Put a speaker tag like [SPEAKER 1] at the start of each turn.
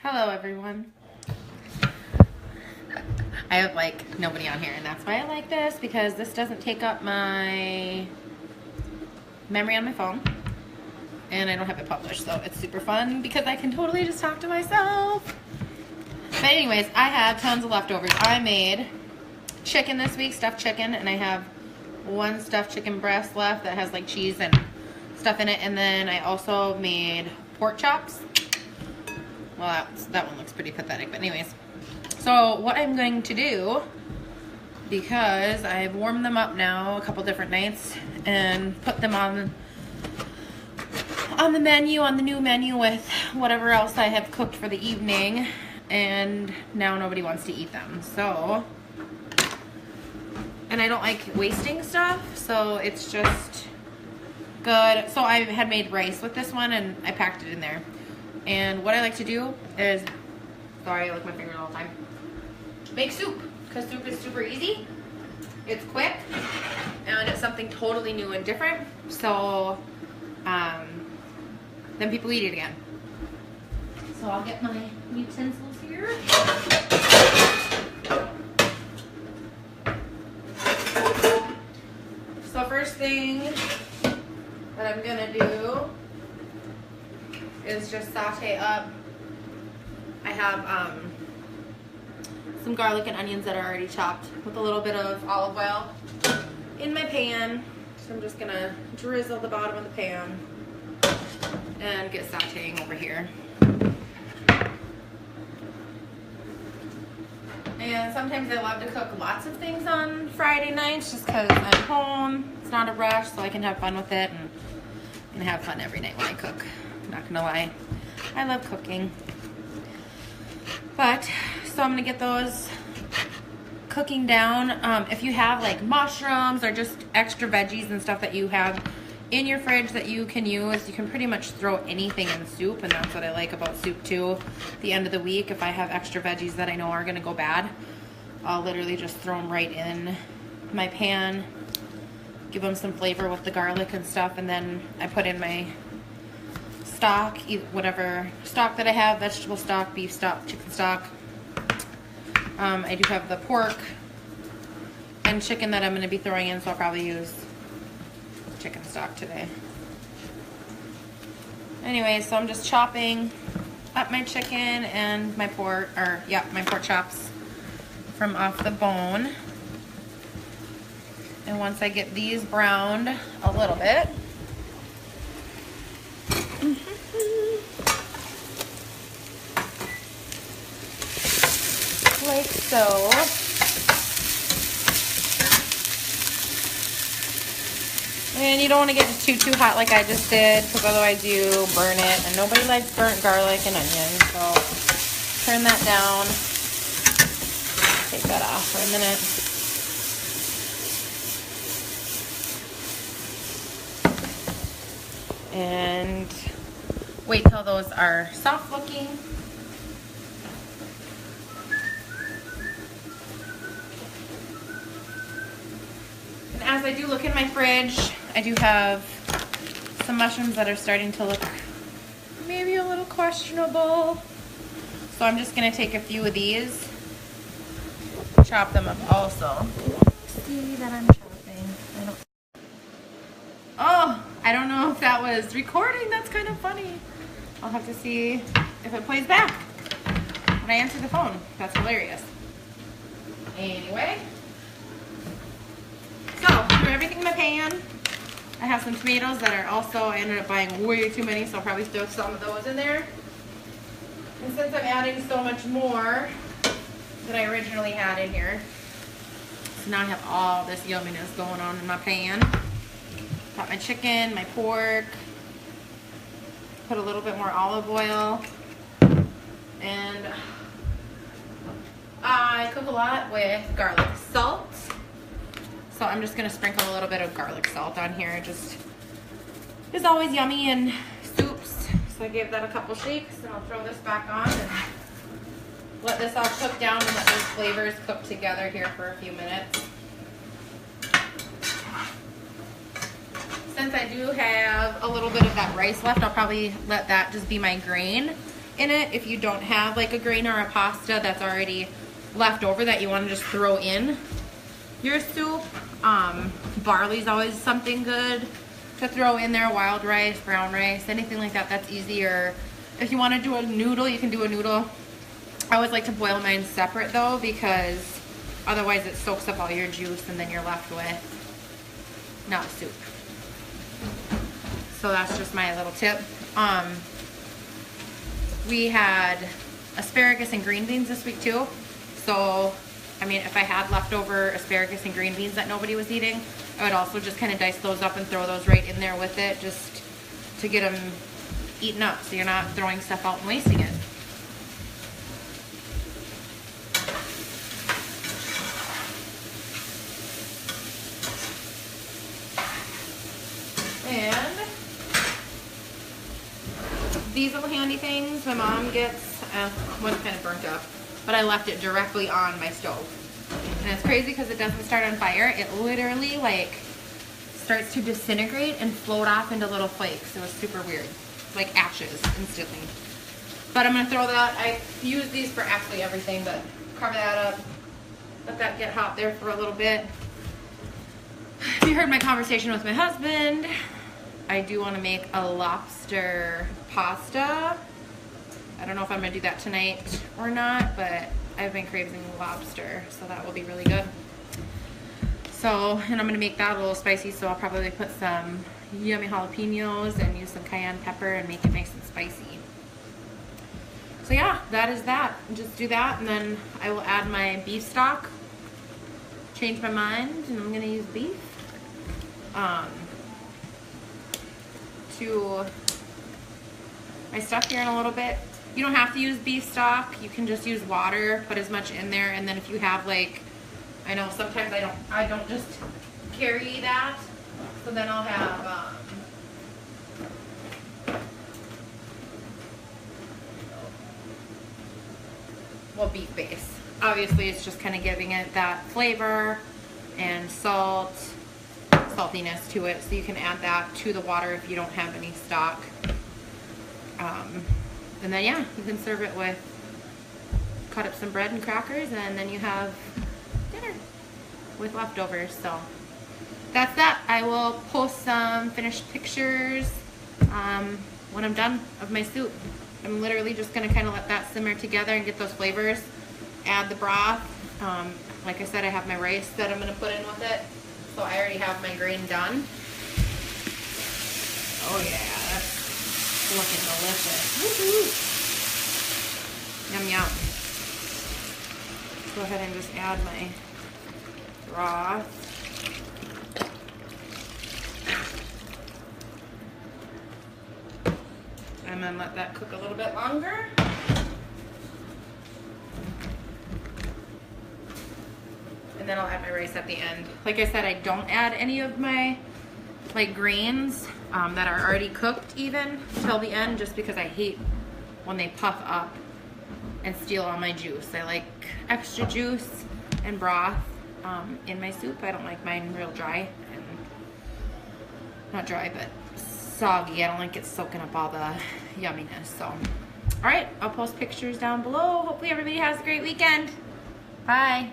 [SPEAKER 1] Hello everyone. I have like nobody on here and that's why I like this, because this doesn't take up my memory on my phone and I don't have it published, so it's super fun because I can totally just talk to myself. But anyways, I have tons of leftovers. I made chicken this week, stuffed chicken, and I have one stuffed chicken breast left that has like cheese and stuff in it, and then I also made pork chops. Well, that one looks pretty pathetic, but anyways. So what I'm going to do, because I've warmed them up now a couple different nights and put them on the menu, on the new menu with whatever else I have cooked for the evening, and now nobody wants to eat them. So, and I don't like wasting stuff, so it's just good. So I had made rice with this one and I packed it in there. And what I like to do is, sorry, I lick my finger all the time, make soup, because soup is super easy, it's quick, and it's something totally new and different, so then people eat it again. So I'll get my utensils here. So first thing that I'm gonna do is just saute up. I have some garlic and onions that are already chopped with a little bit of olive oil in my pan. So I'm just gonna drizzle the bottom of the pan and get sauteing over here. And sometimes I love to cook lots of things on Friday nights just because I'm home. It's not a rush, so I can have fun with it, and I'm gonna have fun every night when I cook. Not gonna lie, I love cooking. But so I'm gonna get those cooking down. If you have like mushrooms or just extra veggies and stuff that you have in your fridge that you can use, you can pretty much throw anything in soup, and that's what I like about soup too. At the end of the week, if I have extra veggies that I know are gonna go bad, I'll literally just throw them right in my pan, give them some flavor with the garlic and stuff, and then I put in my stock, whatever stock that I have, vegetable stock, beef stock, chicken stock. I do have the pork and chicken that I'm going to be throwing in, so I'll probably use chicken stock today. Anyway, so I'm just chopping up my chicken and my pork, my pork chops from off the bone. And once I get these browned a little bit, like so. And you don't want to get it too hot like I just did, because otherwise you burn it, and nobody likes burnt garlic and onion. So turn that down, take that off for a minute. And wait till those are soft looking. And as I do look in my fridge, I do have some mushrooms that are starting to look maybe a little questionable. So I'm just gonna take a few of these, chop them up also. See that I'm chopping. I don't know if that was recording. That's kind of funny. I'll have to see if it plays back when I answer the phone. That's hilarious. Anyway, so threw everything in my pan. I have some tomatoes that are also, I ended up buying way too many, so I'll probably throw some of those in there. And since I'm adding so much more than I originally had in here, so now I have all this yumminess going on in my pan. Got my chicken, my pork, put a little bit more olive oil, and I cook a lot with garlic salt. So I'm just gonna sprinkle a little bit of garlic salt on here. It just is always yummy in soups. So I gave that a couple shakes, and I'll throw this back on and let this all cook down and let those flavors cook together here for a few minutes. Since I do have a little bit of that rice left, I'll probably let that just be my grain in it if you don't have like a grain or a pasta that's already left over that you want to just throw in your soup. Barley's always something good to throw in there, wild rice, brown rice, anything like that, that's easier. If you want to do a noodle, you can do a noodle. I always like to boil mine separate though, because otherwise it soaks up all your juice and then you're left with not soup. So that's just my little tip. We had asparagus and green beans this week too. So, I mean, if I had leftover asparagus and green beans that nobody was eating, I would also just kind of dice those up and throw those right in there with it, just to get them eaten up so you're not throwing stuff out and wasting it. And these little handy things my mom gets, one's kind of burnt up, but I left it directly on my stove. And it's crazy because it doesn't start on fire. It literally like starts to disintegrate and float off into little flakes. It was super weird, like ashes instantly. But I'm gonna throw that, I use these for absolutely everything, but cover that up, let that get hot there for a little bit. If you heard my conversation with my husband, I do want to make a lobster pasta. I don't know if I'm gonna do that tonight or not, but I've been craving lobster, so that will be really good. So, and I'm gonna make that a little spicy, so I'll probably put some yummy jalapenos and use some cayenne pepper and make it nice and spicy. So yeah, that is that. Just do that, and then I will add my beef stock. Change my mind, and I'm gonna use beef. To my stuff here in a little bit. You don't have to use beef stock. You can just use water, put as much in there, and then if you have like, I know sometimes I don't just carry that, so then I'll have well, beef base. Obviously, it's just kind of giving it that flavor and saltiness to it, so you can add that to the water if you don't have any stock. And then yeah, you can serve it with, cut up some bread and crackers, and then you have dinner with leftovers. So that's that. I will post some finished pictures when I'm done of my soup. I'm literally just gonna kind of let that simmer together and get those flavors. Add the broth. Like I said, I have my rice that I'm gonna put in with it. So I already have my grain done. Oh yeah, that's looking delicious. Woo-hoo. Yum yum. Go ahead and just add my broth. And then let that cook a little bit longer. And then I'll add my rice at the end. Like I said, I don't add any of my like grains that are already cooked even till the end, just because I hate when they puff up and steal all my juice. I like extra juice and broth in my soup. I don't like mine real dry, and not dry, but soggy. I don't like it soaking up all the yumminess. So, all right, I'll post pictures down below. Hopefully everybody has a great weekend. Bye.